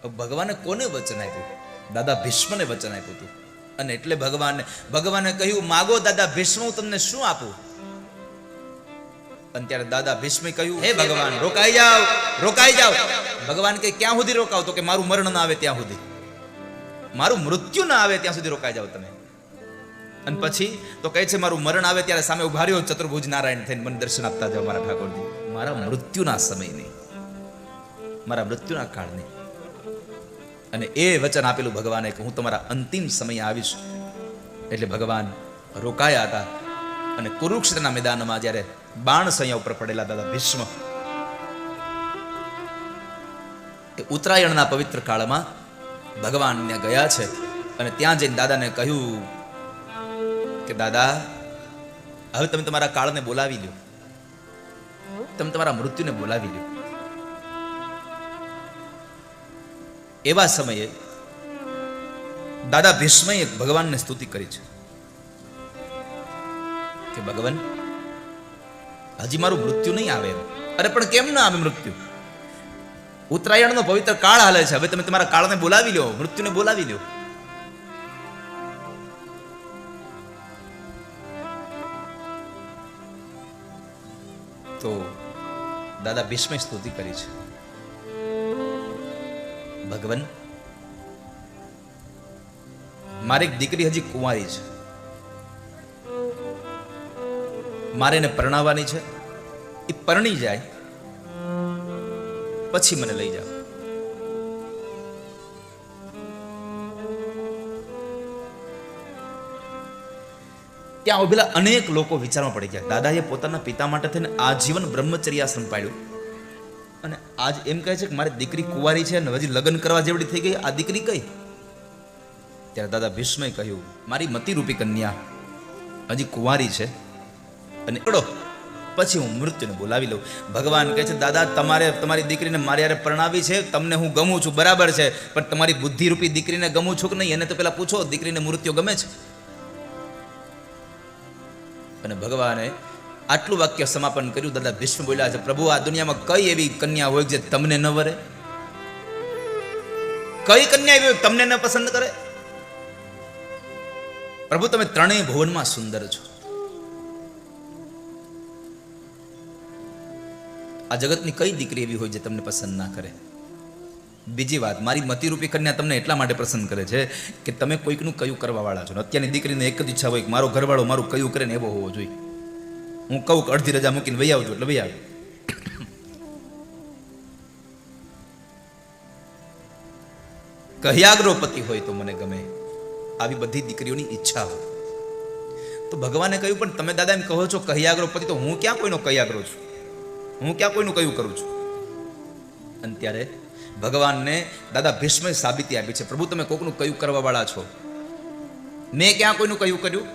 ભગવાને કોને વચન આપ્યું? દાદા ભીષ્મને વચન આપ્યું હતું. અને એટલે ભગવાને કહ્યું, માગો દાદા ભીષ્મ, હું તમને શું આપું? અને ત્યારે દાદા ભીષ્મે કહ્યું, હે ભગવાન, રોકાઈ જાઓ, રોકાઈ જાઓ. ભગવાન કે ક્યાં સુધી રોકાવ? તો કે મારું મરણ ના આવે ત્યાં સુધી, મારું મૃત્યુ ના આવે ત્યાં સુધી રોકાઈ જાઓ તમે. અને પછી તો કહે છે, મારું મરણ આવે ત્યારે સામે ઉભા રહ્યો ચતુર્ભુજ નારાયણ થઈને મને દર્શન આપતા જાઓ મારા ઠાકોરજી, મારા મૃત્યુના સમય નહીં, મારા મૃત્યુના કાળ નહીં. અને એ વચન આપેલું ભગવાને કે હું તમારા અંતિમ સમય આવીશ. એટલે ભગવાન રોકાયા હતા. અને કુરુક્ષેત્રના મેદાનમાં જ્યારે બાણ સૈયા ઉપર પડેલા દાદા ભીષ્મ, એ ઉત્તરાયણના પવિત્ર કાળમાં ભગવાન ત્યાં ગયા છે. અને ત્યાં જઈને દાદાને કહ્યું કે દાદા, હવે તમે તમારા કાળને બોલાવી લ્યો, તમે તમારા મૃત્યુને બોલાવી લ્યો. એવા સમયે દાદા ભીષ્મએ ભગવાનને સ્તુતિ કરી છે કે ભગવાન, હજી મારું મૃત્યુ નહીં આવે. અરે પણ કેમ ના આવે મૃત્યુ? ઉત્તરાયણનો પવિત્ર કાળ હાલે છે, હવે તમે તમારા કાળને બોલાવી લો, મૃત્યુને બોલાવી લો. તો દાદા ભીષ્મે સ્તુતિ કરી છે, ભગવાન, મારી એક દીકરી હજી કુંવારી છે, મારે એને પરણાવવાની છે. એ પરણી જાય પછી મને લઈ જાઓ. ત્યાં ઉભેલા અનેક લોકો વિચારમાં પડી ગયા. દાદાએ પોતાના પિતા માટે થઈને આજીવન બ્રહ્મચર્યાશ્રમ પાડ્યું, અને આજ એમ કહે છે કે મારી દીકરી કુંવારી છે અને હજી લગ્ન કરવા જેવડી થઈ ગઈ, આ દીકરી કઈ? ત્યારે દાદા ભીષ્મે કહ્યું, મારી મતિરૂપી કન્યા હજી કુંવારી છે, અને એડો પછી હું મૃત્યુને બોલાવી લઉં. ભગવાન કહે છે, દાદા, તમારે તમારી દીકરીને મારી હારે પરણાવી છે, તમને હું ગમું છું, બરાબર છે, પણ તમારી બુદ્ધિરૂપી દીકરીને ગમું છું કે નહીં એને તો પેલા પૂછો, દીકરીને મૃત્યુ ગમે છે? અને ભગવાને આટલું વાક્ય સમાપન કર્યું. દાદા ભીષ્મ બોલ્યા છે, પ્રભુ, આ દુનિયામાં કઈ એવી કન્યા હોય જે તમને ન વરે? કઈ કન્યા એવી હોય તમને ન પસંદ કરે? પ્રભુ, તમે ત્રણેય ભુવનમાં સુંદર છો. આ જગતની કઈ દીકરી એવી હોય જે તમને પસંદ ના કરે? બીજી વાત, મારી મતિરૂપી કન્યા તમને એટલા માટે પસંદ કરે છે કે તમે કોઈકનું કયું કરવા વાળા છો. અત્યારની દીકરીને એક જ ઈચ્છા હોય કે મારો ઘરવાળો મારું કયું કરે ને એવો હોવો જોઈએ. હું કહું કે અડધી રજા મૂકીને વહી આવજો એટલે વહી આવે. કહ્યાગ્રો પતિ હોય તો મને ગમે, આવી બધી દીકરીઓની ઈચ્છા હોય. તો ભગવાને કહ્યું, પણ તમે દાદા એમ કહો છો કહ્યાગ્રો પતિ, તો હું ક્યાં કોઈનો કહ્યાગ્રો છું? હું ક્યાં કોઈનું કયું કરું છું? અને ત્યારે ભગવાનને દાદા ભીષ્મે સાબિતી આપી છે, પ્રભુ, તમે કોકનું કયું કરવા વાળા છો. મેં ક્યાં કોઈનું કયું કર્યું?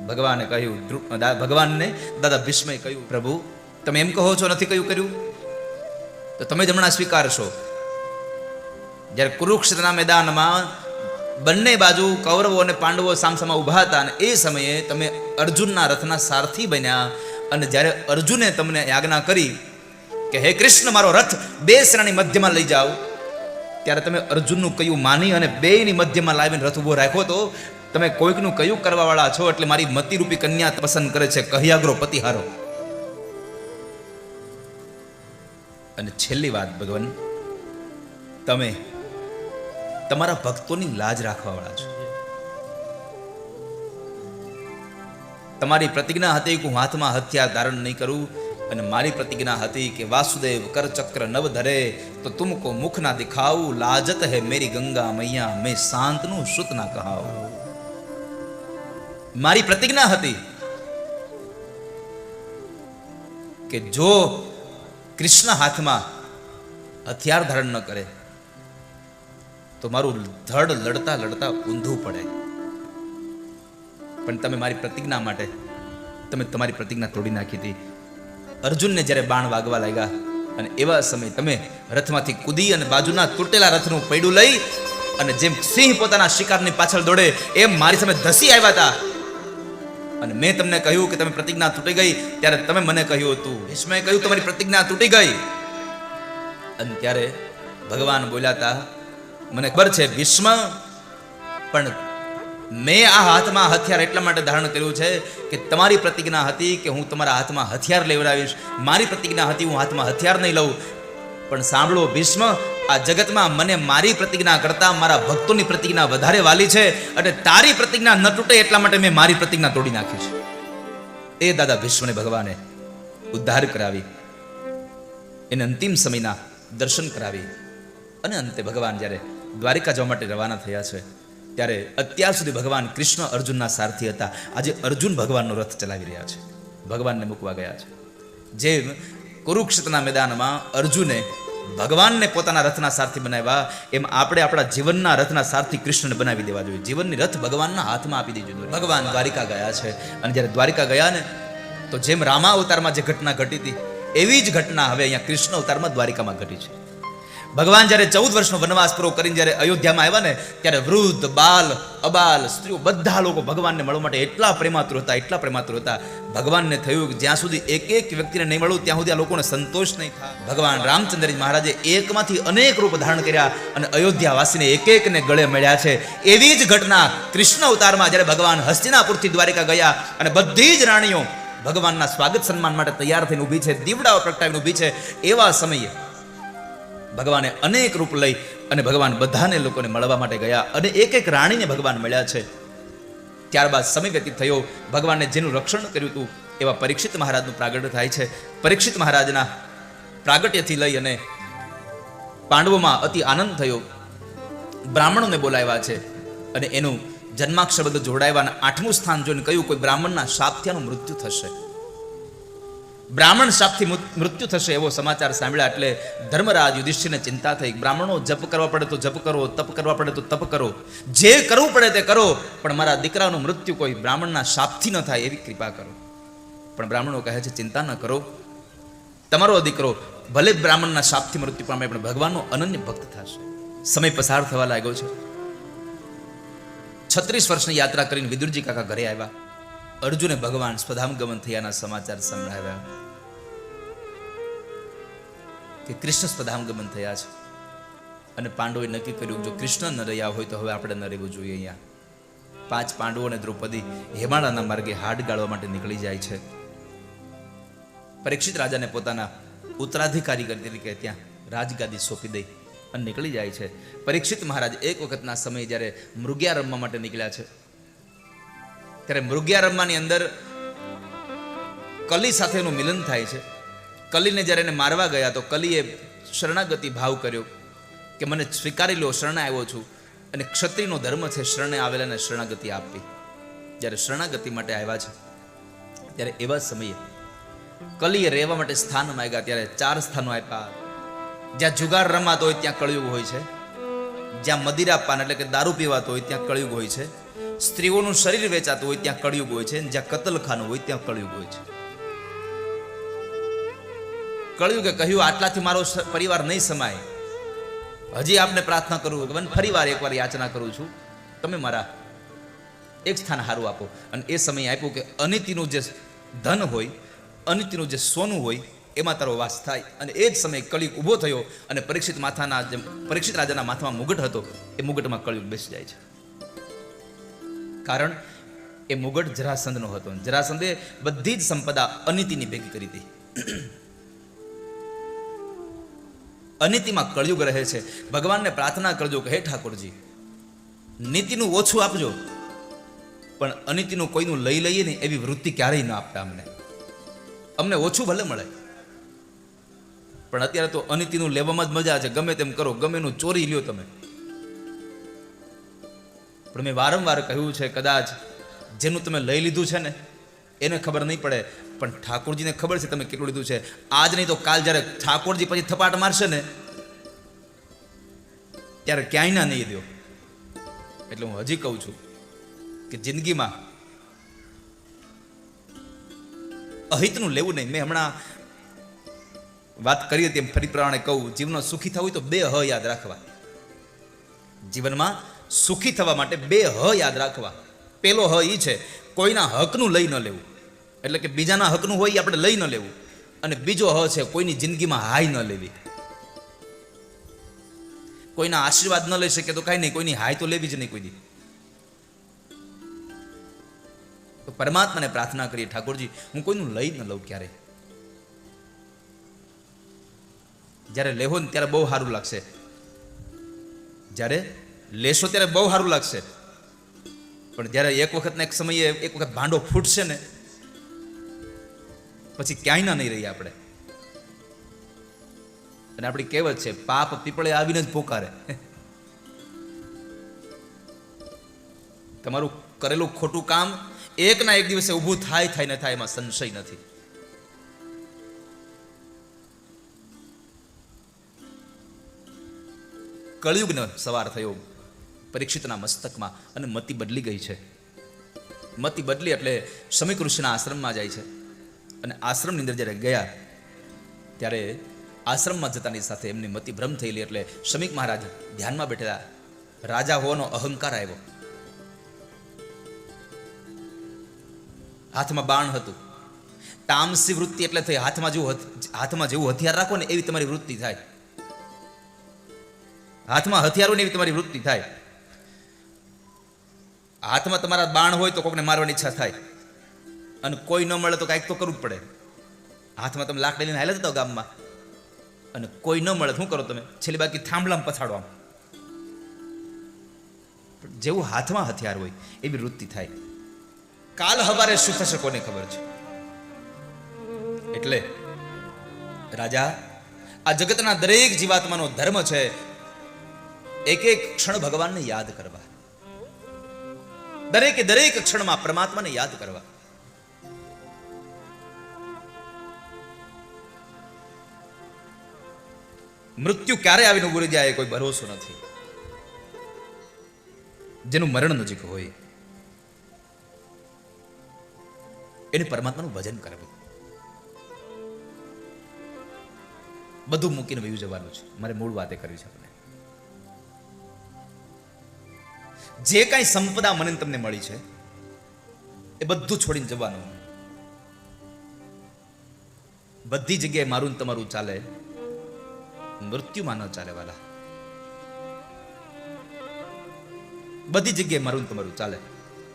ભગવાને કહ્યું, ભગવાનને દાદા ભીષ્મે કહ્યું, પ્રભુ, તમે એમ કહો છો નથી કયું કર્યું, તો તમે જ હમણાં સ્વીકારશો. જ્યારે કુરુક્ષેત્રના મેદાનમાં બંને બાજુ કૌરવો અને પાંડવો સામસામા ઉભા હતા, અને એ સમયે તમે અર્જુનના રથના સારથી બન્યા, અને જ્યારે અર્જુને તમને આજ્ઞા કરી કે હે કૃષ્ણ, મારો રથ બે સેનાની મધ્યમાં લઈ જાઓ, ત્યારે તમે અર્જુનનું કયું માની અને બેની મધ્યમાં લાવીને રથ ઉભો રાખ્યો. તો તમે કોઈકનું કયું કરવા વાળા છો, એટલે મારી મતિરૂપી કન્યા પસંદ કરે છે કહ્યાગ્રો પતિહારો. અને છેલ્લી વાત, ભગવાન, તમે તમારા ભક્તોની લાજ રાખવા વાળા છો. તમારી પ્રતિજ્ઞા હતી કે હું હાથમાં હથિયાર ધારણ નહીં કરું, અને મારી પ્રતિજ્ઞા હતી કે વાસુદેવ કર ચક્ર નવ ધરે તો તુમકો મુખ ના દિખાઉ, લાજત હૈ મેરી ગંગા મૈયા, મેં શાંતનું શ્રુત ના કહાઉ. મારી પ્રતિજ્ઞા હતી કે જો કૃષ્ણ હાથમાં હથિયાર ધારણ ન કરે તો મારું ધડ લડતા લડતા ઊંધું પડે. પણ તમે મારી પ્રતિજ્ઞા માટે તમે તમારી પ્રતિજ્ઞા તોડી નાખી હતી. અર્જુનને જ્યારે બાણ વાગવા લાગ્યા અને એવા સમય તમે રથમાંથી કૂદી અને બાજુના તૂટેલા રથનું પૈડું લઈ અને જેમ સિંહ પોતાના શિકારની પાછળ દોડે એમ મારી સામે ધસી આવ્યા હતા. અને મેં તમને કહ્યું કે તમે પ્રતિજ્ઞા તૂટી ગઈ, ત્યારે તમે મને કહ્યું હતું, ભીષ્મએ કહ્યું તમારી પ્રતિજ્ઞા તૂટી ગઈ. અને ત્યારે ભગવાન બોલ્યા હતા મને ખબર છે ભીષ્મ, પણ મેં આ હાથમાં હથિયાર એટલા માટે ધારણ કર્યું છે કે તમારી પ્રતિજ્ઞા હતી કે હું તમારા હાથમાં હથિયાર લેવડાવીશ. મારી પ્રતિજ્ઞા હતી હું હાથમાં હથિયાર નહીં લઉં. પણ સાંભળો ભીષ્મ, આ જગતમાં મને મારી પ્રતિજ્ઞા કરતા મારા ભક્તોની પ્રતિજ્ઞા વધારે વાલી છે, અને તારી પ્રતિજ્ઞા ન તૂટે એટલા માટે મેં મારી પ્રતિજ્ઞા તોડી નાખી છે. એ દાદા ભીષ્મને ભગવાને ઉદ્ધાર કરાવી, એને અંતિમ સમયના દર્શન કરાવી, અને અંતે ભગવાન જ્યારે દ્વારિકા જવા માટે રવાના થયા છે ત્યારે અત્યાર સુધી ભગવાન કૃષ્ણ અર્જુનના સારથી હતા. આજે અર્જુન ભગવાનનો રથ ચલાવી રહ્યા છે, ભગવાનને મૂકવા ગયા છે. જેમ કુરુક્ષેત્રના મેદાનમાં અર્જુને ભગવાનને પોતાના રથના સારથી બનાવ્યા, એમ આપણે આપણા જીવનના રથના સારથી કૃષ્ણને બનાવી દેવા જોઈએ. જીવનની રથ ભગવાનના હાથમાં આપી દેવી જોઈએ. ભગવાન દ્વારિકા ગયા છે, અને જ્યારે દ્વારિકા ગયા ને તો જેમ રામા અવતારમાં જે ઘટના ઘટી હતી એવી જ ઘટના હવે અહીંયા કૃષ્ણ અવતારમાં દ્વારિકામાં ઘટી છે. ભગવાન જ્યારે 14 વર્ષનો વનવાસ પૂરો કરીને જ્યારે અયોધ્યામાં આવ્યા ને ત્યારે વૃદ્ધ, બાલ, અબાલ, સ્ત્રીઓ બધા લોકો ભગવાનને મળવા માટે એટલા પ્રેમાતુર હતા, એટલા પ્રેમાતુર હતા. ભગવાનને થયું કે જ્યાં સુધી એક એક વ્યક્તિને નહીં મળું ત્યાં સુધી આ લોકોને સંતોષ નહીં થાય. ભગવાન રામચંદ્રજી મહારાજે એકમાંથી અનેક રૂપ ધારણ કર્યા અને અયોધ્યાવાસીને એક એકને ગળે મળ્યા છે. એવી જ ઘટના કૃષ્ણ અવતારમાં જ્યારે ભગવાન હસ્તિનાપુરથી દ્વારિકા ગયા અને બધી જ રાણીઓ ભગવાનના સ્વાગત સન્માન માટે તૈયાર થઈને ઊભી છે, દીવડાઓ પ્રગટાવીને ઊભી છે. એવા સમયે ભગવાને અનેક રૂપ લઈ અને ભગવાન બધાને લોકોને મળવા માટે ગયા, અને એક એક રાણીને ભગવાન મળ્યા છે. ત્યારબાદ સમય વ્યતીત થયો. ભગવાનને જેનું રક્ષણ કર્યું હતું એવા પરીક્ષિત મહારાજનું પ્રાગટ્ય થાય છે. પરીક્ષિત મહારાજના પ્રાગટ્યથી લઈ અને પાંડવોમાં અતિ આનંદ થયો. બ્રાહ્મણોને બોલાવ્યા છે અને એનું જન્માક્ષર બધું જોડાવ્યા, અને 8મું સ્થાન જોઈને કહ્યું કોઈ બ્રાહ્મણના શાપથી આનું મૃત્યુ થશે, બ્રાહ્મણ શાપથી મૃત્યુ થશે એવો સમાચાર સાંભળ્યા એટલે ધર્મરાજ યુધિષ્ઠિરને ચિંતા થઈ. બ્રાહ્મણો જપ કરવા પડે તો જપ કરો, તપ કરવા પડે તો તપ કરો, જે કરવું પડે તે કરો, પણ મારા દીકરાનું મૃત્યુ કોઈ બ્રાહ્મણના શાપથી ન થાય એવી કૃપા કરો. પણ બ્રાહ્મણો કહે છે ચિંતા ન કરો, તમારો દીકરો ભલે બ્રાહ્મણના શાપથી મૃત્યુ પામે પણ ભગવાનનો અનન્ય ભક્ત થશે. સમય પસાર થવા લાગ્યો છે. 36 વર્ષની યાત્રા કરીને વિદુરજી કાકા ઘરે આવ્યા. અર્જુને ભગવાન સ્વધામ ગમન થયાના સમાચાર સંભળાવ્યા કે કૃષ્ણ સ્વધામ ગમન થયા છે, અને પાંડવોએ નક્કી કર્યું જો કૃષ્ણ ન રહ્યા હોય તો હવે આપણે ન રહેવું જોઈએ. અહીંયા 5 પાંડવો અને દ્રૌપદી હેમાળાના માર્ગે હાડ ગાળવા માટે નીકળી જાય છે. પરીક્ષિત રાજાને પોતાના ઉત્તરાધિકારી તરીકે ત્યાં રાજગાદી સોંપી દઈ અને નીકળી જાય છે. પરીક્ષિત મહારાજ એક વખતના સમયે જ્યારે મૃગ્યા રમવા માટે નીકળ્યા છે ત્યારે મૃગ્યા રમવાની અંદર કલી સાથેનું મિલન થાય છે. કલીને જ્યારે એને મારવા ગયા તો કલીએ શરણાગતિ ભાવ કર્યો કે મને સ્વીકારી લો, શરણે આવ્યો છું, અને ક્ષત્રિયનો ધર્મ છે શરણે આવેલાને શરણાગતિ આપવી. જ્યારે શરણાગતિ માટે આવ્યા છે ત્યારે એવા સમયે કલીએ રહેવા માટે સ્થાન માંગ્યા ત્યારે 4 સ્થાનો આપ્યા. જ્યાં જુગાર રમાતો હોય ત્યાં કળિયુગ હોય છે, જ્યાં મદિરા પાન એટલે કે દારૂ પીવાતો હોય ત્યાં કળિયુગ હોય છે, સ્ત્રીઓનું શરીર વેચાતું હોય ત્યાં કળિયુગ હોય છે, જ્યાં કતલખાનું હોય ત્યાં કળિયુગ હોય છે. કળિયુગે કહ્યું આટલાથી મારો પરિવાર નહીં સમાય, હજી આપને પ્રાર્થના કરું ભગવાન, ફરીવાર એકવાર યાચના કરું છું, તમે મારા એક સ્થાન હારું આપો. અને એ સમય આપ્યું કે અનિતિનું જે ધન હોય, અનિતિનું જે સોનું હોય એમાં તારો વાસ થાય. અને એ જ સમયે કળિયુગ ઊભો થયો અને પરીક્ષિત રાજાના માથામાં મુગટ હતો એ મુગટમાં કળિયુગ બેસી જાય છે. કારણ એ મુગટ જરાસંધનો હતો. જરાસંધે બધી જ સંપદા અનિતિની ભેગી કરી હતી. અનિતિમાં કળિયુગ રહે છે. ભગવાનને પ્રાર્થના કરજો કે હે ઠાકોરજી નીતિનું ઓછું આપજો, પણ અનિતિનું કોઈનું લઈ લઈએ ને એવી વૃત્તિ ક્યારેય ન આપતા. અમને ઓછું ભલે મળે પણ અત્યારે તો અનિતિનું લેવામાં જ મજા છે. ગમે તેમ કરો, ગમે એનું ચોરી લ્યો તમે. પણ મેં વારંવાર કહ્યું છે કદાચ જેનું તમે લઈ લીધું છે ને એને ખબર નહીં પડે, પણ ઠાકોરજીને ખબર છે તમે કેટલું લીધું છે. આજ નહીં તો કાલ જ્યારે ઠાકોરજી પછી થપાટ મારશે ને ત્યારે ક્યાંય ના નહીં દો. એટલે હું હજી કહું છું કે જિંદગીમાં અહિતનું લેવું નહીં. મેં હમણાં વાત કરી હતી એમ ફરી પ્રમાણે કહું, જીવનમાં સુખી થવું હોય તો 2 હ યાદ રાખવા. જીવનમાં સુખી થવા માટે 2 હ યાદ રાખવા. પેલો હ ઈ છે કોઈના હકનું લઈ ન લેવું, એટલે કે બીજાના હકનું હોય આપણે લઈ ન લેવું. અને બીજો હ છે કોઈની જિંદગીમાં હાય ન લેવી. કોઈના આશીર્વાદ ન લઈ શકે તો કાંઈ નહીં, કોઈની હાય તો લેવી જ નહીં કોઈ દી. તો પરમાત્માને પ્રાર્થના કરીએ, ઠાકોરજી હું કોઈનું લઈ ન લઉં ક્યારે. જ્યારે લેવો ને ત્યારે બહુ સારું લાગશે, જ્યારે લેશો ત્યારે બહુ સારું લાગશે, પણ જ્યારે એક વખતના એક સમયે એક વખત ભાંડો ફૂટશે ને પછી ક્યાંય ના નહીં રહીએ આપણે. અને આપણી કહેવત છે, પાપ પીપળે આવીને જ પોકારે. તમારું કરેલું ખોટું કામ એક ના એક દિવસે ઊભું થાય ને થાય, એમાં સંશય નથી. કળિયુગનો સવાર થયો પરીક્ષિતના મસ્તકમાં અને મતિ બદલી ગઈ છે. મતિ બદલી એટલે શમીક ઋષિના આશ્રમમાં જાય છે. અને આશ્રમની અંદર જ્યારે ગયા ત્યારે આશ્રમમાં જતાની સાથે એમની મતિ ભ્રમ થયેલી, એટલે શમીક મહારાજ ધ્યાનમાં બેઠેલા. રાજા હોવાનો અહંકાર આવ્યો. હાથમાં બાણ હતું. તામસી વૃત્તિ એટલે થઈ, હાથમાં જેવું હથિયાર રાખો ને એવી તમારી વૃત્તિ થાય. હાથમાં હથિયારો ને એવી તમારી વૃત્તિ થાય. હાથમાં તમારા બાણ હોય તો કોકને મારવાની ઈચ્છા થાય, અને કોઈ ન મળે તો કાંઈક તો કરવું જ પડે. હાથમાં તમે લાકડી લઈને હાલે જતા ગામમાં, અને કોઈ ન મળે શું કરો તમે? છેલ્લી બાકી થાંભલામાં પછાડો આમ. જેવું હાથમાં હથિયાર હોય એવી વૃત્તિ થાય. કાલ હવારે શું થશે કોને ખબર છે. એટલે રાજા, આ જગતના દરેક જીવાત્માનો ધર્મ છે એક એક ક્ષણ ભગવાનને યાદ કરવા, દરેકે દરેક ક્ષણમાં પરમાત્માને યાદ કરવા. મૃત્યુ ક્યારે આવીને ઉભું રહી જાય કોઈ ભરોસો નથી. જેનું મરણ નજીક હોય એને પરમાત્માનું ભજન કરવું. બધું મૂકીને વયું જવાનું છે. મારે મૂળ વાતે કરવી છે. આપણે જે કાંઈ સંપદા મને તમને મળી છે એ બધું છોડીને જવાનું. બધી જગ્યાએ મારું તમારું ચાલે, મૃત્યુમાં ન ચાલે વાલા. બધી જગ્યાએ મારું તમારું ચાલે,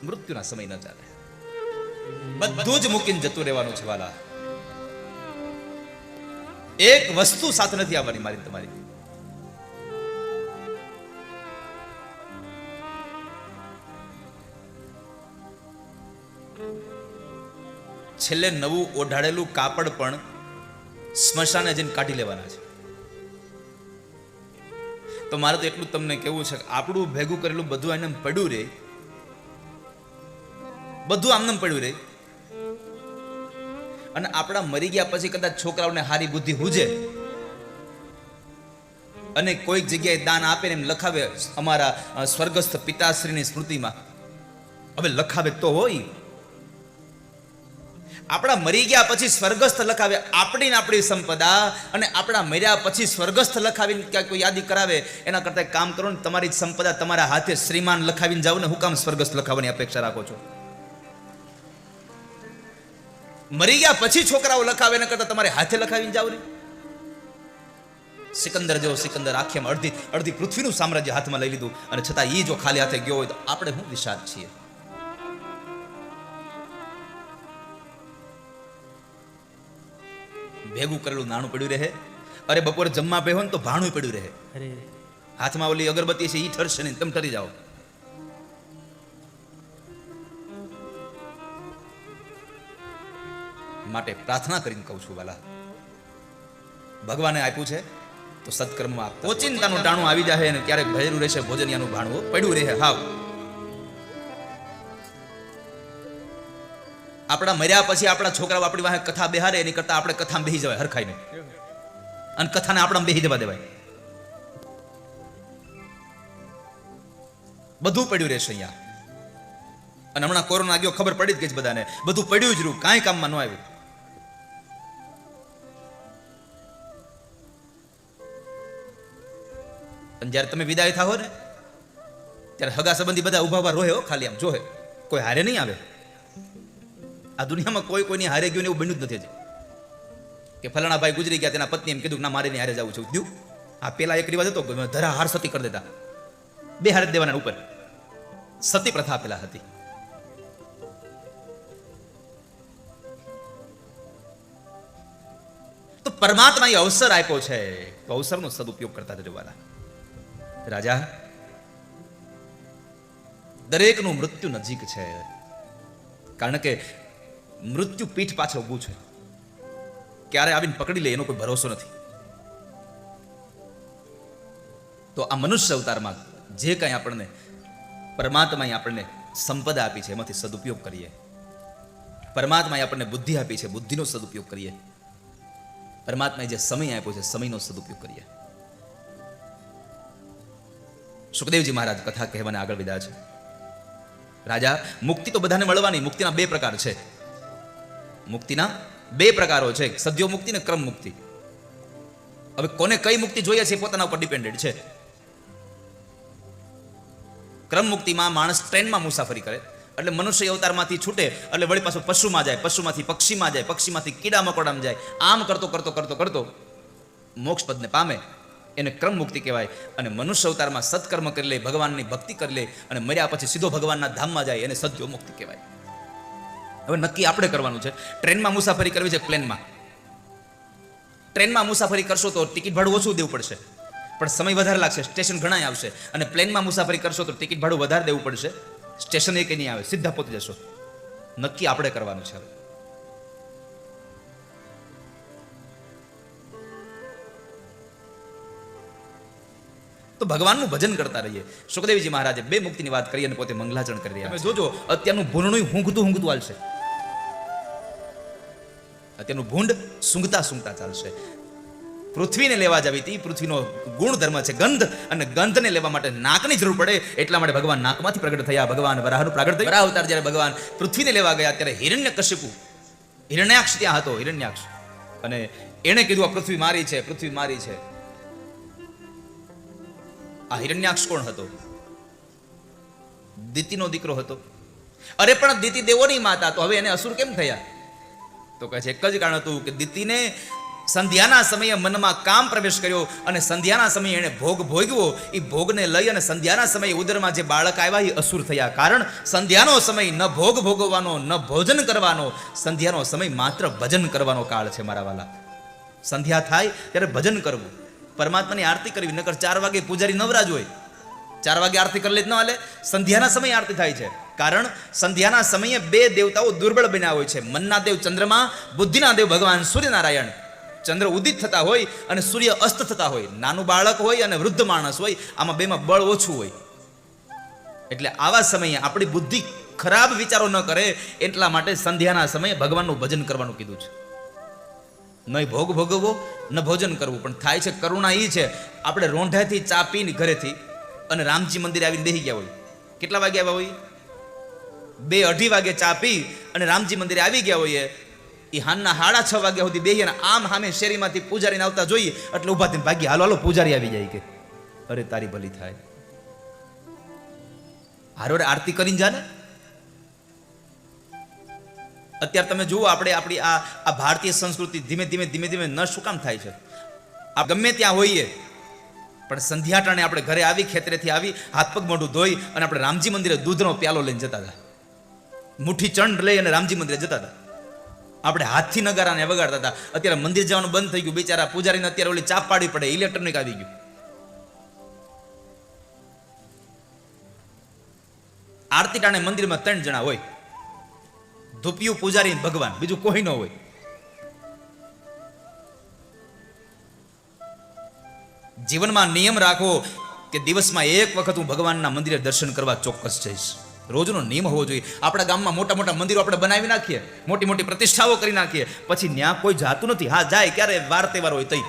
મૃત્યુના સમય ન ચાલે. બધું જ મૂકીને જતું રહેવાનું છે વાલા. એક વસ્તુ સાથે નથી આવવાની મારી તમારી. છેલ્લે નવું ઓઢાડેલું કાપડ પણ સ્મશાને જઈને કાઢી લેવાના છે. તો મારે તો એટલું તમને કેવું છે કે આપણું ભેગું કરેલું બધું આને પડ્યું રહે, બધું આમને પડ્યું રહે. અને આપણા મરી ગયા પછી કદાચ છોકરાઓને હારી બુદ્ધિ હુજે અને કોઈક જગ્યાએ દાન આપે ને એમ લખાવે અમારા સ્વર્ગસ્થ પિતાશ્રીની સ્મૃતિમાં. હવે લખાવે તો હોય. આપણા મરી ગયા પછી સ્વર્ગસ્થ લખાવે આપણી સંપદા, અને આપણા મર્યા પછી સ્વર્ગસ્થ લખાવીને ક્યાંક કોઈ યાદી કરાવે એના કરતા કામ કરો ને તમારી જ સંપદા તમારા હાથે શ્રીમાન લખાવીને જાવ ને. હું કામ સ્વર્ગસ્થ લખાવવાની અપેક્ષા રાખો છો? મરી ગયા પછી છોકરાઓ લખાવે એના કરતા તમારે હાથે લખાવીને જાવ ને. સિકંદર જેવો સિકંદર આખેમાં અડધી પૃથ્વીનું સામ્રાજ્ય હાથમાં લઈ લીધું, અને છતાં એ જો ખાલી હાથે ગયો હોય તો આપણે શું વિશાળ છીએ. ભેગું કરેલું નાણું પડ્યું રહે. અરે બપોરે જમવા બેહો ને તો ભાણું પડ્યું રહે. હાથમાં ઓલી અગરબત્તી છે એ ઠરશે નહીં, તમે ઠરી જાઓ. માટે પ્રાર્થના કરીને કહું છું વાલા, ભગવાને આપ્યું છે તો સત્કર્મમાં આપતા. ઓચિંતાનું ટાણું આવી જાય ને ક્યારેક ભરેલું રહેશે ભોજનિયાનું ભાણું પડ્યું રહે. હાવ આપણા મર્યા પછી આપણા છોકરાઓ આપણી પાસે કથા બેહારે એની કરતા આપણે કથામાં બેસી જવાય હરખાઈને, અને કથાને આપણા બેસી જવા દેવાય. બધું પડ્યું રહેશે અહીંયા. અને હમણાં કોરોના ગયો ખબર પડી જ ગઈ બધાને, બધું પડ્યું જ રહ્યું, કાંઈ કામમાં ન આવ્યું. અને જ્યારે તમે વિદાય થાઓ ને ત્યારે હગા સંબંધી બધા ઉભા રોહે હો, ખાલી આમ જોહે, કોઈ હારે નહીં આવે. આ દુનિયામાં કોઈની હારે ગયું એવું બન્યું જ નથી હજી કે ફલાણા ભાઈ ગુજરી ગયા, તેના પત્ની એમ કીધું ના મારે નહીં હારે જવું છે. આ પેલા એક રિવાજ હતો, ધરા હાર સતી કરી દેતા, 2 હાર દેવાના ઉપર, સતી પ્રથા પેલા હતી. તો પરમાત્માએ અવસર આપ્યો છે, તો અવસરનો સદુપયોગ કરતા જજો વાલા. રાજા, દરેકનું મૃત્યુ નજીક છે, કારણ કે મૃત્યુ પીઠ પાછળ ઊભું છે, ક્યારે આવીને પકડી લે એનો કોઈ ભરોસો નથી. તો આ મનુષ્ય અવતારમાં જે કંઈ આપણને પરમાત્માએ આપણને સંપદા આપી છે એમાંથી સદુપયોગ કરીએ. પરમાત્માએ આપણને બુદ્ધિ આપી છે, બુદ્ધિનો સદુપયોગ કરીએ. પરમાત્માએ જે સમય આપ્યો છે સમયનો સદુપયોગ કરીએ. સુખદેવજી મહારાજ કથા કહેવાને આગળ વધ્યા છે. રાજા, મુક્તિ તો બધાને મળવાની. મુક્તિના 2 પ્રકાર છે. મુક્તિના 2 પ્રકારો છે, સદ્યો મુક્તિ ને ક્રમ મુક્તિ. હવે કોને કઈ મુક્તિ જોઈએ છે પોતાના ઉપર ડિપેન્ડેડ છે. ક્રમ મુક્તિમાં માણસ ટ્રેનમાં મુસાફરી કરે એટલે મનુષ્ય અવતારમાંથી છૂટે એટલે વળી પાછું પશુમાં જાય, પશુમાંથી પક્ષીમાં જાય, પક્ષીમાંથી કીડા મકોડામાં જાય, આમ કરતો મોક્ષ પદને પામે. એને ક્રમ મુક્તિ કહેવાય. અને મનુષ્ય અવતારમાં સત્કર્મ કરી લે, ભગવાનની ભક્તિ કરી લે અને મર્યા પછી સીધો ભગવાનના ધામમાં જાય, એને સદ્યો મુક્તિ કહેવાય. હવે નક્કી આપણે કરવાનું છે. ટ્રેનમાં મુસાફરી કરવી છે, પ્લેનમાં. ટ્રેનમાં મુસાફરી કરશો તો ટિકિટ ભાડું ઓછું દેવું પડશે, પણ સમય વધારે લાગશે, સ્ટેશન ઘણા આવશે. અને પ્લેનમાં મુસાફરી કરશો તો ટિકિટ ભાડું વધારે દેવું પડશે, સ્ટેશન એક નહીં આવે, સીધા પહોંચી જશો. નક્કી આપણે કરવાનું છે. તો ભગવાનનું ભજન કરતા રહીએ. સુખદેવજી મહારાજે 2 મુક્તિની વાત કરી અને પોતે મંગલાચરણ કરી રહ્યા. તમે જોજો, અત્યારનું ભૂંડનું હુંઘતું ચાલશે. અત્યારનું ભૂંડ સૂંઘતા ચાલશે. પૃથ્વીને લેવા જવી હતી, પૃથ્વીનો ગુણધર્મ છે ગંધ, અને ગંધને લેવા માટે નાકની જરૂર પડે, એટલા માટે ભગવાન નાકમાંથી પ્રગટ થયા. ભગવાન વરાહનું પ્રગટ થયું. વરાહ અવતાર જ્યારે ભગવાન પૃથ્વીને લેવા ગયા ત્યારે હિરણ્યકશિપુ, હિરણ્યાક્ષ ત્યાં હતો, હિરણ્યાક્ષ, અને એણે કીધું આ પૃથ્વી મારી છે, પૃથ્વી મારી છે. આ હિરણ્યાક્ષ કોણ હતો? દિતિનો દીકરો હતો. અરે પણ દિતિ દેવોની માતા, તો હવે એને અસુર કેમ થયા? તો કહે છે એક જ કારણ હતું કે દિતિને સંધ્યાના સમયે મનમાં કામ પ્રવેશ કર્યો અને સંધ્યાના સમયે એને ભોગ ભોગવ્યો. એ ભોગને લઈ અને સંધ્યાના સમયે ઉદરમાં જે બાળક આવ્યા એ અસુર થયા. કારણ સંધ્યાનો સમય ન ભોગ ભોગવવાનો, ન ભોજન કરવાનો. સંધ્યાનો સમય માત્ર ભજન કરવાનો કાળ છે મારા વાલા. સંધ્યા થાય ત્યારે ભજન કરવું, પરમાત્માની આરતી કરવી. નકર 4 વાગે પૂજારી નવરાજ હોય, 4 વાગે આરતી કરી લે જ ન હાલે. સંધ્યાના સમયે આરતી થાય છે, કારણ સંધ્યાના સમયે 2 દેવતાઓ દુર્બળ બન્યા હોય છે. મનના દેવ ચંદ્રમા, બુદ્ધિના દેવ ભગવાન સૂર્યનારાયણ. ચંદ્ર ઉદિત થતા હોય અને સૂર્ય અસ્ત થતા હોય, નાનું બાળક હોય અને વૃદ્ધ માણસ હોય, આમાં 2માં બળ ઓછું હોય. એટલે આવા સમયે આપણી બુદ્ધિ ખરાબ વિચારો ન કરે એટલા માટે સંધ્યાના સમયે ભગવાનનું ભજન કરવાનું કીધું છે. નહીં ભોગ ભોગવવો, ન ભોજન કરવું. પણ થાય છે કરુણા એ છે, આપણે રોંઢાથી ચા પીને ઘરેથી અને રામજી મંદિરે આવીને બેસી ગયા હોય. કેટલા વાગે આવ્યા હોય? 2-2:30 વાગે ચા પી અને રામજી મંદિરે આવી ગયા હોઈએ. એ હાનના 6:30 વાગ્યા સુધી બેહીએ ને આમ સામે શેરીમાંથી પૂજારીને આવતા જોઈએ એટલે ઊભા થઈને ભાગી, હાલો પૂજારી આવી જાય કે અરે તારી ભલી થાય, હારો આરતી કરીને જા ને. અત્યારે તમે જુઓ, આપણે આપણી આ ભારતીય સંસ્કૃતિ ધીમે ધીમે ન શું કામ થાય છે? આ ગમે ત્યાં હોઈએ પણ સંધ્યા ટાણે આપણે ઘરે આવી, ખેતરેથી આવી, હાથ પગ મોઢું ધોઈ અને આપણે રામજી મંદિરે દૂધનો પ્યાલો લઈને જતા હતા, મુઠ્ઠી ચંડ લઈ અને રામજી મંદિરે જતા હતા. આપણે હાથથી નગારાને વગાડતા હતા. અત્યારે મંદિર જવાનું બંધ થઈ ગયું, બિચારા પૂજારીને અત્યારે ઓલી ચાપ પાડવી પડે, ઇલેક્ટ્રોનિક આવી ગયું. આરતી ટાણે મંદિરમાં 3 જણા હોય, ધૂપિયું, પૂજારી, ભગવાન, બીજું કોઈ ન હોય. જીવનમાં નિયમ રાખો કે દિવસમાં 1 વખત હું ભગવાનના મંદિરે દર્શન કરવા ચોક્કસ જઈશ. રોજનો નિયમ હોવો જોઈએ. આપણા ગામમાં મોટા મંદિરો આપણે બનાવી નાખીએ, મોટી પ્રતિષ્ઠાઓ કરી નાખીએ, પછી ત્યાં કોઈ જાતું નથી. હા જાય ક્યારે વાર તહેવાર હોય તઈ.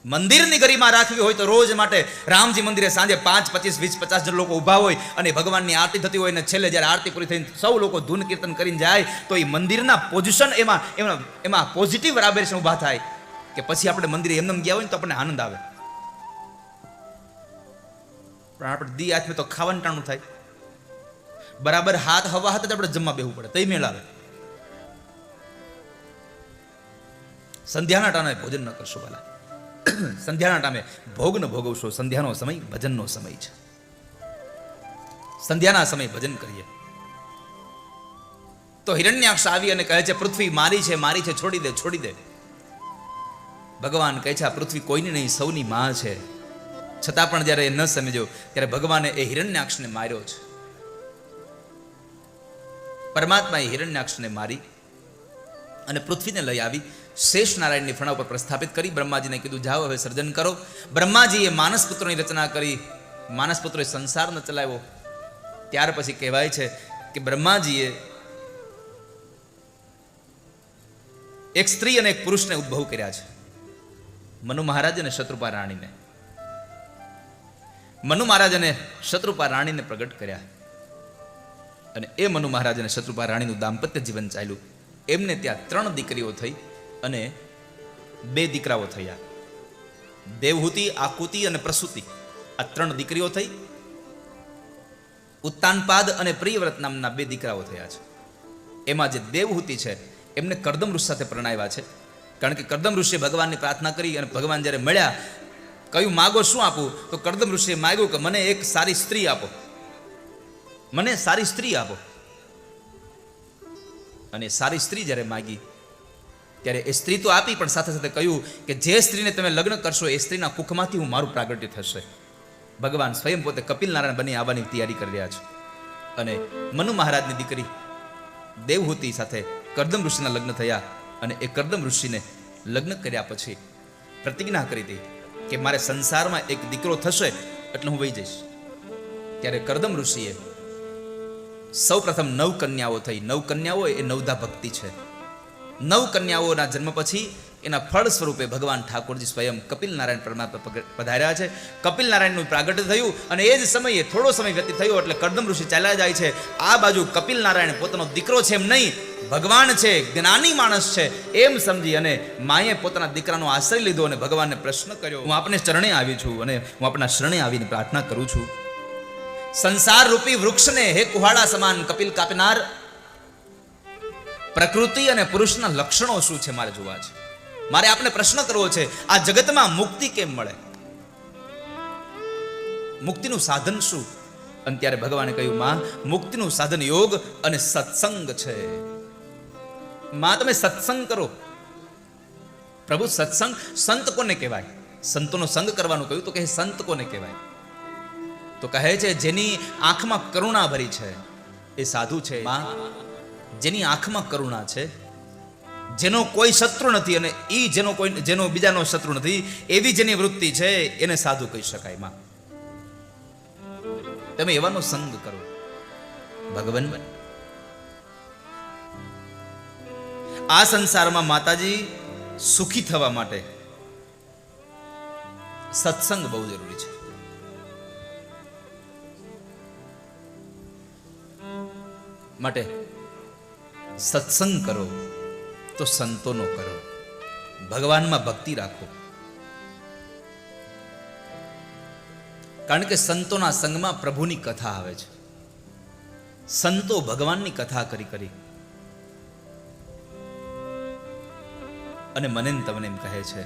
મંદિરની ગરિમા રાખવી હોય તો રોજ માટે રામજી મંદિરે સાંજે 5, 25, 20, 50 જણ લોકો ઊભા હોય અને ભગવાનની આરતી થતી હોય, અને છેલ્લે જ્યારે આરતી પૂરી થઈને સૌ લોકો ધૂન કીર્તન કરીને જાય તો એ મંદિરના પોઝિશન એમાં પોઝિટિવ વાઇબ્રેશન ઊભા થાય કે પછી આપણે મંદિરે એમને ગયા હોય ને તો આપણને આનંદ આવે. પણ આપણે દી હાથમાં તો ખાવાનું ટાણું થાય. બરાબર હાથ હવા હાથ જ આપણે જમવા બેહવું પડે, તઈ મેળ આવે. સંધ્યાના ટાણે ભોજન ન કરશો વાલા. સંધ્યાના ટાઈમે ભોગ ન ભોગવશો, સંધ્યાનો સમય ભજનનો સમય છે. સંધ્યાના સમય ભજન કરીએ. તો હિરણ્યાક્ષ આવી અને કહે છે પૃથ્વી મારી છે, મારી છે, છોડી દે, છોડી દે. ભગવાન કહે છે આ પૃથ્વી કોઈની નહીં, સૌની માં છે. છતાં પણ જ્યારે એ ન સમજ્યો ત્યારે ભગવાને એ હિરણ્યાક્ષને માર્યો છે. પરમાત્માએ હિરણ્યાક્ષને મારી અને પૃથ્વીને લઈ આવી શેષ નારાયણની ફણા ઉપર પ્રસ્થાપિત કરી. બ્રહ્માજીને કીધું જાઓ હવે સર્જન કરો. બ્રહ્માજીએ માનસપુત્રોની રચના કરી. માનસપુત્રોએ સંસાર ન ચલાવ્યો. ત્યાર પછી કહેવાય છે કે બ્રહ્માજીએ એક સ્ત્રી અને એક પુરુષને ઉદ્ભવ કર્યા છે, મનુ મહારાજ અને શત્રુપા રાણીને. મનુ મહારાજ અને શત્રુપા રાણીને પ્રગટ કર્યા અને એ મનુ મહારાજ અને શત્રુપા રાણીનું દાંપત્ય જીવન ચાલ્યું. એમને ત્યાં 3 દીકરીઓ થઈ અને 2 દીકરાઓ થયા. દેવહૂતિ, આકુતિ અને પ્રસૂતિ, આ 3 દીકરીઓ થઈ. ઉત્તાનપાદ અને પ્રિયવ્રત નામના 2 દીકરાઓ થયા છે. એમાં જે દેવહૂતિ છે એમને કરદમ ઋષિ સાથે પરણાવ્યા છે. કારણ કે કરદમ ઋષિએ ભગવાનની પ્રાર્થના કરી અને ભગવાન જ્યારે મળ્યા કહ્યું માગો શું આપું? તો કરદમ ઋષિએ માગ્યું કે મને એક સારી સ્ત્રી આપો, મને સારી સ્ત્રી આપો. અને સારી સ્ત્રી જ્યારે માગી ત્યારે એ સ્ત્રી તો આપી, પણ સાથે સાથે કહ્યું કે જે સ્ત્રીને તમે લગ્ન કરશો એ સ્ત્રીના કુખમાંથી હું મારું પ્રાગટ્ય થશે. ભગવાન સ્વયં પોતે કપિલ નારાયણ બની આવવાની તૈયારી કરી રહ્યા છે. અને મનુ મહારાજની દીકરી દેવહૂતિ સાથે કરદમ ઋષિના લગ્ન થયા. અને એ કરદમ ઋષિને લગ્ન કર્યા પછી પ્રતિજ્ઞા કરી હતી કે મારે સંસારમાં એક દીકરો થશે એટલે હું વહી જઈશ. ત્યારે કરદમ ઋષિએ સૌ પ્રથમ 9 કન્યાઓ થઈ. 9 કન્યાઓ એ નવધા ભક્તિ છે. 9 કન્યાઓના જન્મ પછી એના ફળ સ્વરૂપે ભગવાન ઠાકોરજી સ્વયં કપિલ નારાયણ પરમાત્મા પધાર્યા છે. કપિલ નારાયણનું પ્રાગટ્ય થયું અને એ જ સમયે થોડો સમય વ્યતીત થયો એટલે કરદમ ઋષિ ચાલ્યા જાય છે. આ બાજુ કપિલ નારાયણ પોતાનો દીકરો છે એમ નહીં, ભગવાન છે, જ્ઞાની માણસ છે એમ સમજી અને માએ પોતાના દીકરાનો આશ્રય લીધો અને ભગવાનને પ્રશ્ન કર્યો, હું આપને ચરણે આવી છું અને હું આપના શરણે આવીને પ્રાર્થના કરું છું. સંસાર રૂપી વૃક્ષને હે કુહાડા સમાન કપિલ કાપનાર, પ્રકૃતિ અને પુરુષના લક્ષણો શું છે મારે જોવા છે. મારે આપને પ્રશ્ન કરવો છે આ જગતમાં મુક્તિ કેમ મળે, મુક્તિનું સાધન શું? અને ત્યારે ભગવાને કહ્યું માં મુક્તિનું સાધન યોગ અને સત્સંગ છે. માં તમે સત્સંગ કરો. પ્રભુ સત્સંગ સંત કોને કહેવાય? સંતોનો સંગ કરવાનું કહ્યું તો કહે સંત કોને કહેવાય? તો કહે છે જેની આંખમાં કરુણા ભરી છે એ સાધુ છે. માં જેની આંખમાં કરુણા છે, જેનો કોઈ શત્રુ નથી અને ઈ જેનો બીજાનો શત્રુ નથી એવી જેની વૃત્તિ છે એને સાધુ કહી શકાય. માં તમે એવાનો સંગ કરો. ભગવાન આ સંસારમાં માતાજી સુખી થવા માટે સત્સંગ બહુ જરૂરી છે. માટે સત્સંગ કરો તો સંતોનો કરો, ભગવાનમાં ભક્તિ રાખો. કારણ કે સંતોના સંગમાં પ્રભુની કથા આવે છે. સંતો ભગવાનની કથા કરી કરી અને મને તમને એમ કહે છે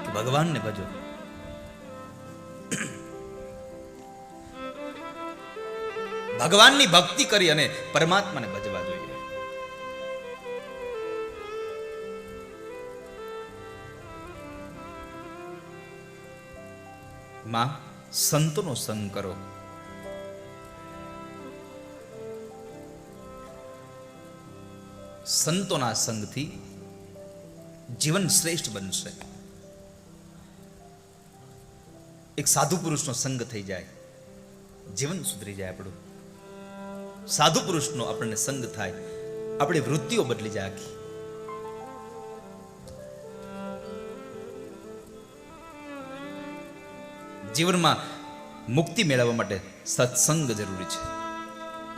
કે ભગવાનને ભજો. ભગવાનની ભક્તિ કરી અને પરમાત્માને ભજવા જોઈએ. માં સંતોનો સંગ કરો. સંતોના સંગથી જીવન શ્રેષ્ઠ બનશે. એક સાધુ પુરુષનો સંગ થઈ જાય, જીવન સુધરી જાય આપણું. સાધુ પુરુષનો આપણને સંગ થાય, આપણી વૃત્તિઓ બદલી જાય આખી. જીવનમાં મુક્તિ મેળવવા માટે સત્સંગ જરૂરી છે.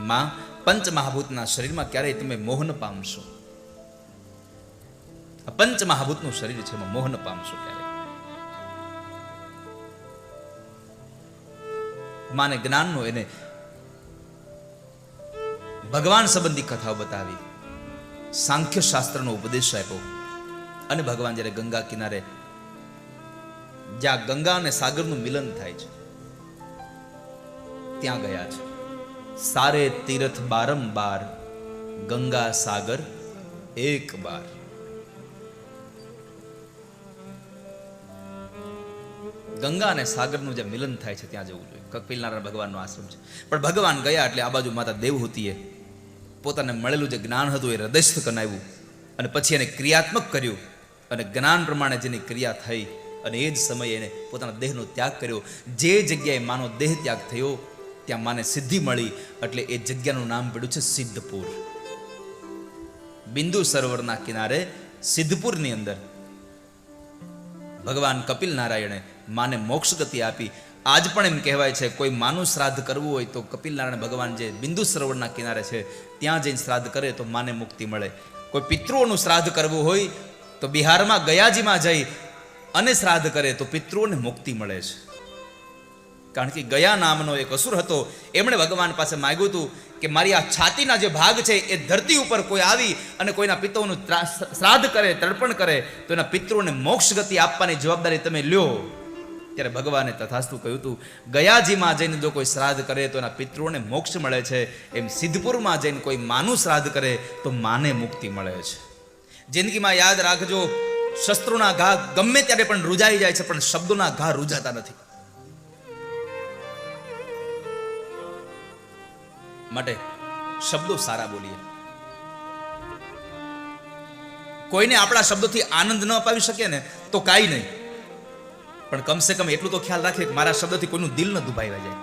માં પંચ મહાભૂતના શરીરમાં ક્યારેય તમે મોહ ન પામશો. પંચ મહાભૂતનું શરીર છે એમાં મોહ ન પામશો ક્યારેય. માને જ્ઞાનનો એને ભગવાન સંબંધી કથાઓ બતાવી, સાંખ્ય શાસ્ત્રનો ઉપદેશ આપ્યો અને ભગવાન જ્યારે ગંગા કિનારે જ્યાં ગંગા અને સાગરનું મિલન થાય છે ત્યાં ગયા છે. સારે તીર્થ બારંબાર, ગંગા સાગર એક બાર. ગંગા અને સાગરનું જે મિલન થાય છે ત્યાં જવું જોઈએ. કપિલનારાયણ ભગવાનનો આશ્રમ છે. પણ ભગવાન ગયા એટલે આ બાજુ માતા દેવહૂતિએ પોતાને મળેલું જે જ્ઞાન હતું એ હૃદયસ્થ કરાવ્યું અને પછી એને ક્રિયાત્મક કર્યું અને જ્ઞાન પ્રમાણે જેની ક્રિયા થઈ અને એ જ સમયે એને પોતાના દેહનો ત્યાગ કર્યો. જે જગ્યાએ માનો દેહ ત્યાગ થયો ત્યાં માને સિદ્ધિ મળી એટલે એ જગ્યાનું નામ પડ્યું છે સિદ્ધપુર. બિંદુ સરોવરના કિનારે સિદ્ધપુરની અંદર ભગવાન કપિલ નારાયણે માને મોક્ષ ગતિ આપી. આજ પણ એમ કહેવાય છે કોઈ માનું શ્રાદ્ધ કરવું હોય તો કપિલ નારાયણ ભગવાન જે બિંદુ સરોવરના કિનારે છે ત્યાં જઈને શ્રાદ્ધ કરે તો માને મુક્તિ મળે. કોઈ પિતૃઓનું શ્રાદ્ધ કરવું હોય તો બિહારમાં ગયાજીમાં જઈ અને શ્રાદ્ધ કરે તો પિતૃઓને મુક્તિ મળે છે. કારણ કે ગયા નામનો એક અસુર હતો, એમણે ભગવાન પાસે માંગ્યું હતું કે મારી આ છાતીના જે ભાગ છે એ ધરતી ઉપર કોઈ આવી અને કોઈના પિતૃઓનું શ્રાદ્ધ કરે, તર્પણ કરે તો એના પિતૃઓને મોક્ષ ગતિ આપવાની જવાબદારી તમે લ્યો. ત્યારે ભગવાને તથાસ્તુ કહ્યું હતું. ગયાજીમાં જઈને જો કોઈ શ્રાદ્ધ કરે તો એના પિતૃઓને મોક્ષ મળે છે, એમ સિદ્ધપુરમાં જઈને કોઈ માનું શ્રાદ્ધ કરે તો માને મુક્તિ મળે છે. જિંદગીમાં યાદ રાખજો, શસ્ત્રોના ઘા ગમે ત્યારે પણ રૂજાઈ જાય છે, પણ શબ્દોના ઘા રૂજાતા નથી. માટે શબ્દો સારા બોલીએ. કોઈને આપણા શબ્દોથી આનંદ ન અપાવી શકીએ ને તો કાંઈ નહીં, પણ કમસે કમ એટલું તો ખ્યાલ રાખીએ કે મારા શબ્દોથી કોઈનું દિલ ન દુભાઈ જાય,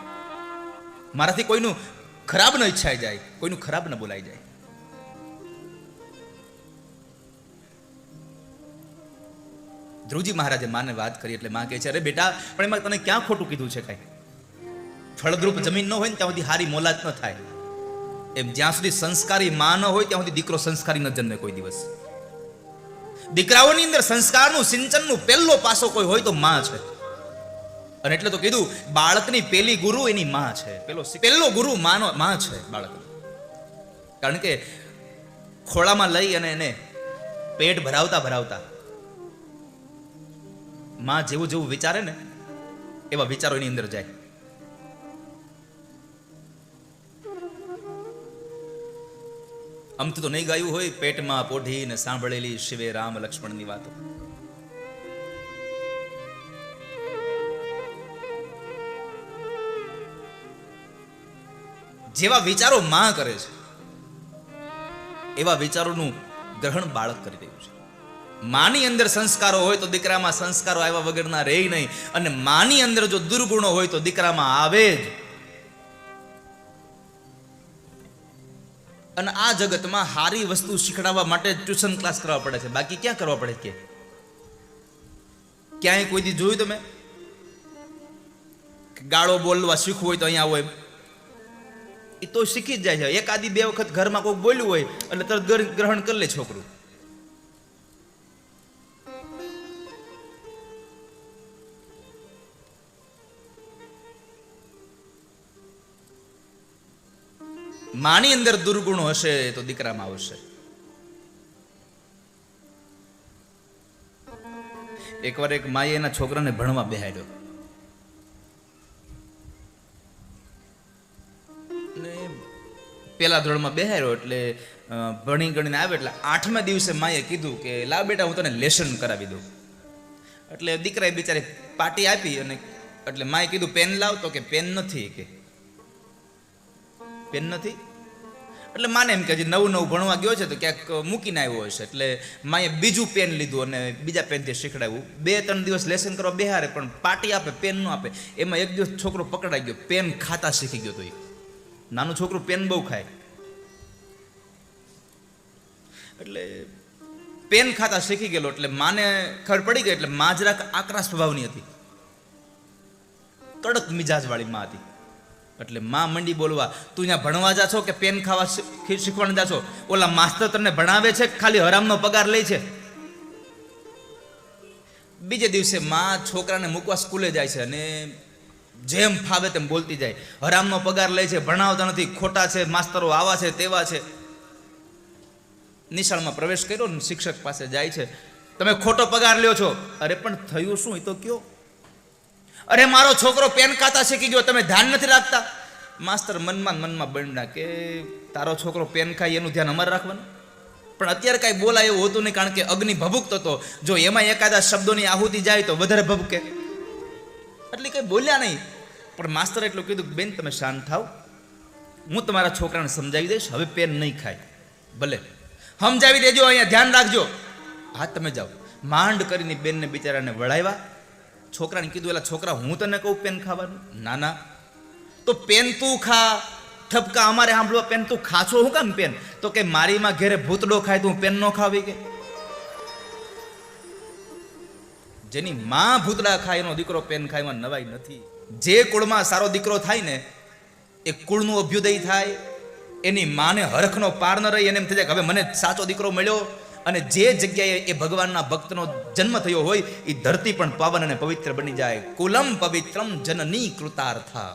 મારાથી કોઈનું ખરાબ ન ઈચ્છાઈ જાય, કોઈનું ખરાબ ન બોલાઈ જાય. ધ્રુવજી મહારાજે માને વાત કરી એટલે માં કહે છે, અરે બેટા પણ એમાં તને ક્યાં ખોટું કીધું છે? કાંઈ ફળદ્રુપ જમીન ન હોય ને ત્યાં સુધી હારી મોલાદ ન થાય. એમ જ્યાં સુધી સંસ્કારી માં ન હોય ત્યાં સુધી દીકરો સંસ્કારી ન જન્મે કોઈ દિવસ. દીકરાઓની અંદર સંસ્કારનું સિંચનનું પહેલો પાસો કોઈ હોય તો માં છે. અને એટલે તો કીધું બાળકની પહેલી ગુરુ એની માં છે. પહેલો ગુરુ માં છે બાળક. કારણ કે ખોળામાં લઈ અને એને પેટ ભરાવતા માં જેવું જેવું વિચારે ને એવા વિચારો એની અંદર જાય. અમથી તો નહીં ગાયું હોય, પેટમાં પોઢીને સાંભળેલી શિવે રામ લક્ષ્મણની વાતો. જેવા વિચારો માં કરે છે એવા વિચારોનું ગ્રહણ બાળક કરી રહ્યું છે. માની અંદર સંસ્કારો હોય તો દીકરામાં સંસ્કારો આવ્યા વગરના રહે નહીં, અને માની અંદર જો દુર્ગુણો હોય તો દીકરામાં આવે જ. અને આ જગતમાં હારી વસ્તુ શીખડાવવા માટે ટ્યુશન ક્લાસ કરવા પડે છે, બાકી ક્યાં કરવા પડે? કે ક્યાંય કોઈ દી જોયું તમે ગાળો બોલવા શીખવું હોય તો અહીંયા હોય, એ તો શીખી જ જાય છે. એકાદી બે વખત ઘરમાં કોઈ બોલ્યું હોય એટલે તરત ગ્રહણ કરી લે છોકરું. માની અંદર દુર્ગુણો હશે તો દીકરામાં આવશે. એકવાર એક માએ એના છોકરાને ભણવા બેહાડ્યો ને પેલા ધોરણમાં બેહાડ્યો એટલે ભણી ગણીને આવે એટલે 8મા દિવસે માએ કીધું કે લાવ બેટા હું તને લેસન કરાવી દઉં. એટલે દીકરાએ બિચારે પાટી આપી અને એટલે માએ કીધું પેન લાવ, તો કે પેન નથી, કે પેન નથી. એટલે માને એમ કે નવું ભણવા ગયો છે તો ક્યાંક મૂકીને આવ્યો હશે, એટલે માએ બીજું પેન લીધું અને બીજા પેનથી શીખડાવ્યું. 2-3 દિવસ લેસન કરવા બેહારે પણ પાટી આપે, પેન ન આપે. એમાં એક દિવસ છોકરો પકડાઈ ગયો, પેન ખાતા શીખી ગયો. તો એ નાનું છોકરું પેન બહુ ખાય, એટલે પેન ખાતા શીખી ગયેલો. એટલે માને ખબર પડી ગઈ. એટલે માં જરાક આકરા સ્વભાવની હતી, કડક મિજાજ વાળી માં હતી. એટલે માં મંડી બોલવા, તું અહીંયા ભણવા જા છો કે પેન ખાવા શીખવાને જા છો? ઓલા માસ્તર તને ભણાવે છે ખાલી હરામનો પગાર લે છે? બીજે દિવસે માં છોકરાને મૂકવા સ્કૂલે જાય છે અને જેમ ફાવે તેમ બોલતી જાય, હરામનો પગાર લે છે, ભણાવતા નથી, ખોટા છે, માસ્તરો આવા છે તેવા છે. નિશાળમાં પ્રવેશ કર્યો ને શિક્ષક પાસે જાય છે, તમે ખોટો પગાર લ્યો છો. અરે પણ થયું શું એ તો કયો? અરે મારો છોકરો પેન ખાતા શીખી ગયો, તમે ધ્યાન નથી રાખતા. માસ્તર મનમાં બન્યા કે તારો છોકરો પેન ખાય એનું ધ્યાન અમારે રાખવાનું. પણ અત્યારે કાંઈ બોલાય એવું હોતું નહીં, કારણ કે અગ્નિ ભભૂકતો હતો. જો એમાં એકાદા શબ્દોની આહુતિ જાય તો વધારે ભભૂકે, એટલે કંઈ બોલ્યા નહીં. પણ માસ્તર એટલું કીધું, બેન તમે શાંત થાવ, હું તમારા છોકરાને સમજાવી દઈશ, હવે પેન નહીં ખાય. ભલે સમજાવી દેજો, અહીંયા ધ્યાન રાખજો. હા તમે જાઓ. માંડ કરીને બેનને બિચારાને વળાવ્યા. છોકરાને કીધું, એલા છોકરા હું તને કહું પેન ખાવાનું? ના ના, તો પેન તું ખા. ઠપકા અમારે સાંભળવા, પેન તું ખાશો હું કામ પેન? તો કે મારી માં ઘેરે ભૂતડો ખાય તું પેન નો ખાવી કે? જેની માં ભૂતડા ખાય એનો દીકરો પેન ખાય એમાં નવાઈ નથી. જે કુળમાં સારો દીકરો થાય ને એ કુળનું અભ્યુદય થાય. એની માને હરખનો પાર ન રહી, એને એમ થઈ જાય કે હવે મને સાચો દીકરો મળ્યો. અને જે જગ્યાએ એ ભગવાનના ભક્તનો જન્મ થયો હોય એ ધરતી પણ પાવન અને પવિત્ર બની જાય. કુલમ પવિત્રમ જનની કૃતાર્થા.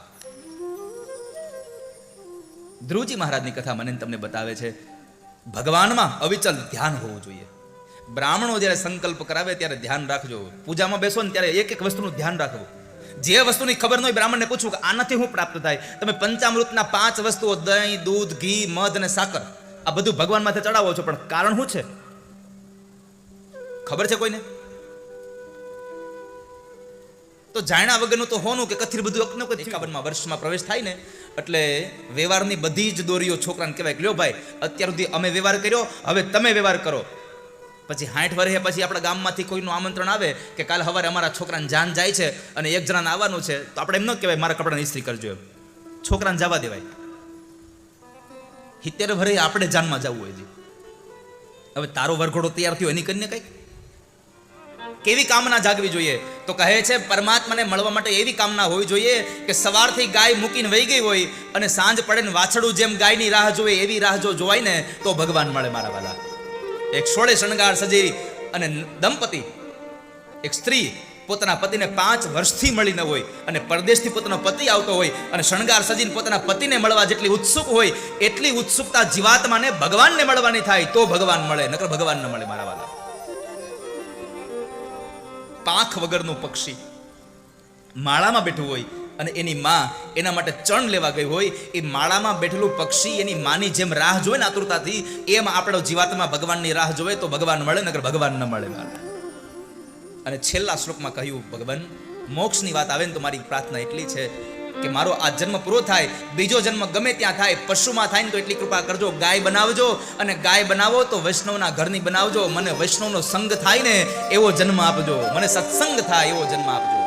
ધ્રુવજી મહારાજની કથા મને તમને બતાવે છે, ભગવાનમાં અવિચલ ધ્યાન હોવું જોઈએ. બ્રાહ્મણો જ્યારે સંકલ્પ કરાવે ત્યારે ધ્યાન રાખજો. પૂજામાં બેસો ને ત્યારે એક એક વસ્તુનું ધ્યાન રાખવું. જે વસ્તુની ખબર ન હોય બ્રાહ્મણને પૂછવું કે આનાથી શું પ્રાપ્ત થાય. તમે પંચામૃતના 5 વસ્તુઓ દહીં, દૂધ, ઘી, મધ અને સાકર આ બધું ભગવાન માથે ચડાવો છો, પણ કારણ શું છે ખબર છે કોઈને? તો જાણ્યા વગરનું તો હોનું કે કથિર બધું 51 વર્ષમાં પ્રવેશ થાય ને એટલે વ્યવહારની બધી જ દોરીઓ છોકરાને કહેવાય કે લ્યો ભાઈ, અત્યાર સુધી અમે વ્યવહાર કર્યો, હવે તમે વ્યવહાર કરો. પછી 60 વર્ષે પછી આપણા ગામમાંથી કોઈનું આમંત્રણ આવે કે કાલ સવારે અમારા છોકરાને જાન જાય છે અને એક જણાને આવવાનું છે, તો આપણે એમ ન કહેવાય મારા કપડાની ઇસ્ત્રી કરજો, એમ છોકરાને જવા દેવાય. 70 વર્ષે આપણે જાનમાં જવું હોય. હવે તારો વરઘોડો તૈયાર થયો એની કરીને કંઈક કેવી કામના જાગવી જોઈએ? તો કહે છે પરમાત્માને મળવા માટે એવી કામના હોવી જોઈએ કે સવારથી ગાય મૂકીને વહી ગઈ હોય અને સાંજ પડે ને વાછડું જેમ ગાયની રાહ જોવે એવી રાહ જો જોવાય ને તો ભગવાન મળે મારા વાલા. એક સોળે શણગાર સજી અને દંપતી, એક સ્ત્રી પોતાના પતિને 5 વર્ષથી મળી ન હોય અને પરદેશથી પોતાનો પતિ આવતો હોય અને શણગાર સજીને પોતાના પતિને મળવા જેટલી ઉત્સુક હોય એટલી ઉત્સુકતા જીવાત્માને ભગવાનને મળવાની થાય તો ભગવાન મળે, નકર ભગવાન ન મળે મારા વાલા. પાંખ વગરનું પક્ષી માળામાં બેઠું હોય અને એની માં એના માટે ચણ લેવા ગઈ હોય, એ માળામાં બેઠેલું પક્ષી એની માની જેમ રાહ જોવે ને આતુરતાથી, એમ આપણો જીવાત્મા ભગવાનની રાહ જોવે તો ભગવાન મળે, નકર ભગવાન ન મળે. અને છેલ્લા શ્લોકમાં કહ્યું, ભગવાન મોક્ષની વાત આવે ને તો મારી પ્રાર્થના એટલી છે કે મારો આ જન્મ પૂરો થાય, બીજો જન્મ ગમે ત્યાં થાય, પશુમાં થાય ને તો એટલી કૃપા કરજો, ગાય બનાવજો, અને ગાય બનાવો તો વૈષ્ણવના ઘરની બનાવજો. મને વૈષ્ણવનો સંગ થાય ને એવો જન્મ આપજો, મને સત્સંગ થાય એવો જન્મ આપજો.